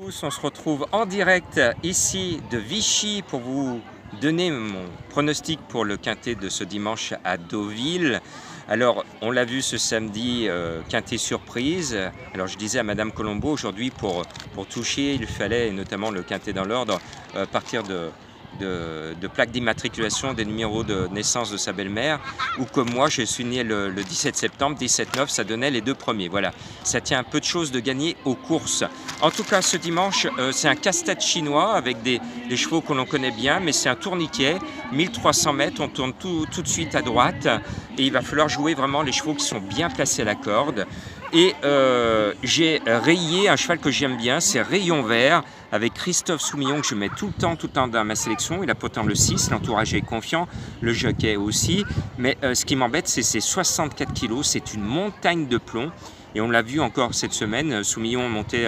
Tous, on se retrouve en direct ici de Vichy pour vous donner mon pronostic pour le quintet de ce dimanche à Deauville. Alors, on l'a vu ce samedi, quintet surprise. Alors, je disais à Madame Colombo, aujourd'hui, pour toucher, il fallait, et notamment le quintet dans l'ordre, partir de plaques d'immatriculation des numéros de naissance de sa belle-mère, ou comme moi, je suis né le 17 septembre, 17-9, ça donnait les deux premiers. Voilà, ça tient un peu de choses de gagner aux courses. En tout cas, ce dimanche, c'est un casse-tête chinois avec des chevaux que l'on connaît bien, mais c'est un tourniquet, 1300 mètres, on tourne tout de suite à droite, et il va falloir jouer vraiment les chevaux qui sont bien placés à la corde. Et j'ai rayé un cheval que j'aime bien, c'est Rayon Vert, avec Christophe Soumillon que je mets tout le temps dans ma sélection. Il a pourtant le 6, l'entourage est confiant, le jockey aussi. Mais ce qui m'embête, c'est ses 64 kilos, c'est une montagne de plomb. Et on l'a vu encore cette semaine, Soumillon montait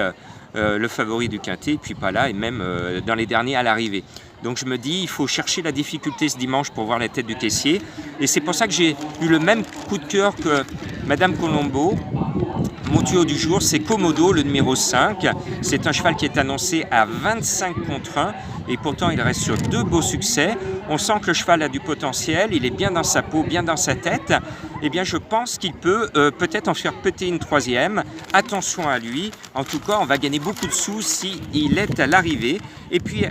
le favori du quintet, puis pas là, et même dans les derniers à l'arrivée. Donc je me dis, il faut chercher la difficulté ce dimanche pour voir la tête du caissier. Et c'est pour ça que j'ai eu le même coup de cœur que Madame Colombo. Mon tuyau du jour, c'est Komodo, le numéro 5. C'est un cheval qui est annoncé à 25 contre 1 et pourtant il reste sur deux beaux succès. On sent que le cheval a du potentiel, il est bien dans sa peau, bien dans sa tête. Eh bien, je pense qu'il peut peut-être en faire péter une troisième. Attention à lui. En tout cas, on va gagner beaucoup de sous s'il est à l'arrivée. Et puis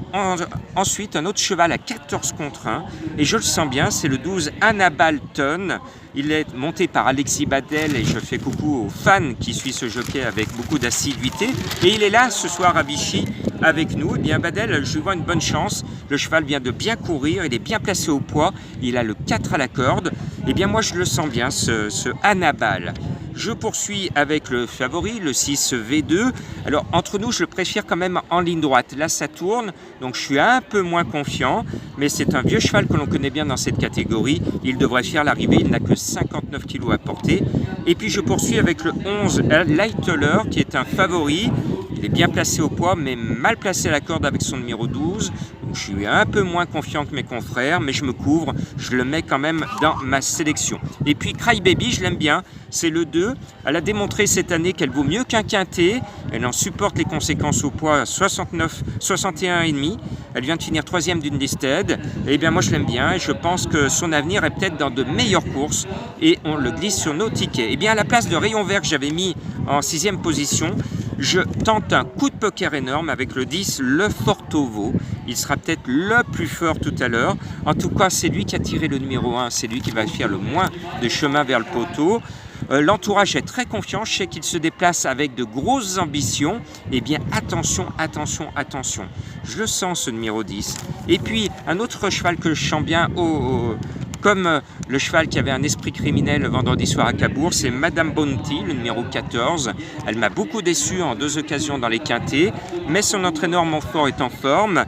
ensuite, un autre cheval à 14 contre 1. Et je le sens bien, c'est le 12 Anabalton. Il est monté par Alexis Badel et je fais coucou aux fans qui suivent ce jockey avec beaucoup d'assiduité. Et il est là ce soir à Vichy avec nous. Eh bien, Badel, je lui vois une bonne chance. Le cheval vient de bien courir, il est bien placé au poids. Il a le 4 à la corde. Eh bien, moi, je le sens bien, ce Anabal. Je poursuis avec le favori, le 6 V2. Alors, entre nous, je le préfère quand même en ligne droite. Là, ça tourne, donc je suis un peu moins confiant. Mais c'est un vieux cheval que l'on connaît bien dans cette catégorie. Il devrait faire l'arrivée, il n'a que 59 kg à porter. Et puis, je poursuis avec le 11 Lightler, qui est un favori. Il est bien placé au poids, mais mal placé à la corde avec son numéro 12. Donc, je suis un peu moins confiant que mes confrères, mais je me couvre. Je le mets quand même dans ma sélection. Et puis, Crybaby, je l'aime bien. C'est le 2. Elle a démontré cette année qu'elle vaut mieux qu'un quintet. Elle en supporte les conséquences au poids 61,5. Elle vient de finir 3e d'une listed. Et bien, moi, je l'aime bien. Et je pense que son avenir est peut-être dans de meilleures courses. Et on le glisse sur nos tickets. Et bien, à la place de Rayon Vert que j'avais mis en 6e position, je tente un coup de poker énorme avec le 10, le Fortovo. Il sera peut-être le plus fort tout à l'heure. En tout cas, c'est lui qui a tiré le numéro 1. C'est lui qui va faire le moins de chemin vers le poteau. L'entourage est très confiant. Je sais qu'il se déplace avec de grosses ambitions. Eh bien, attention. Je le sens, ce numéro 10. Et puis, un autre cheval que je sens bien comme le cheval qui avait un esprit criminel le vendredi soir à Cabourg, c'est Madame Bounty, le numéro 14. Elle m'a beaucoup déçu en 2 occasions dans les quintets, mais son entraîneur Montfort est en forme.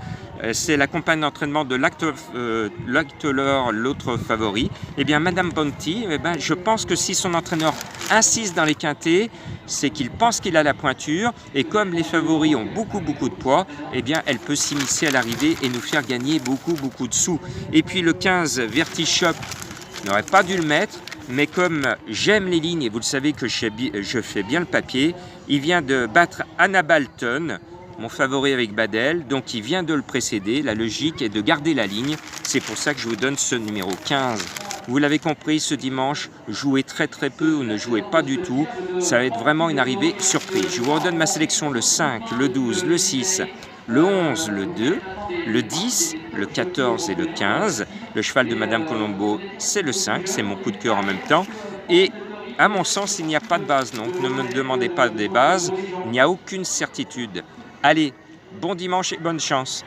C'est la compagne d'entraînement de Lacteler, l'autre favori. Eh bien, Madame Bounty, je pense que si son entraîneur insiste dans les quintets, c'est qu'il pense qu'il a la pointure. Et comme les favoris ont beaucoup de poids, eh bien, elle peut s'immiscer à l'arrivée et nous faire gagner beaucoup de sous. Et puis le 15, Vertichoc, n'aurait pas dû le mettre. Mais comme j'aime les lignes, et vous le savez que je fais bien le papier, il vient de battre Anabalton, mon favori avec Badel, donc il vient de le précéder. La logique est de garder la ligne. C'est pour ça que je vous donne ce numéro 15. Vous l'avez compris, ce dimanche, jouez très peu ou ne jouez pas du tout. Ça va être vraiment une arrivée surprise. Je vous redonne ma sélection, le 5, le 12, le 6, le 11, le 2, le 10, le 14 et le 15. Le cheval de Madame Colombo, c'est le 5, c'est mon coup de cœur en même temps. Et à mon sens, il n'y a pas de base, donc ne me demandez pas des bases. Il n'y a aucune certitude. Allez, bon dimanche et bonne chance.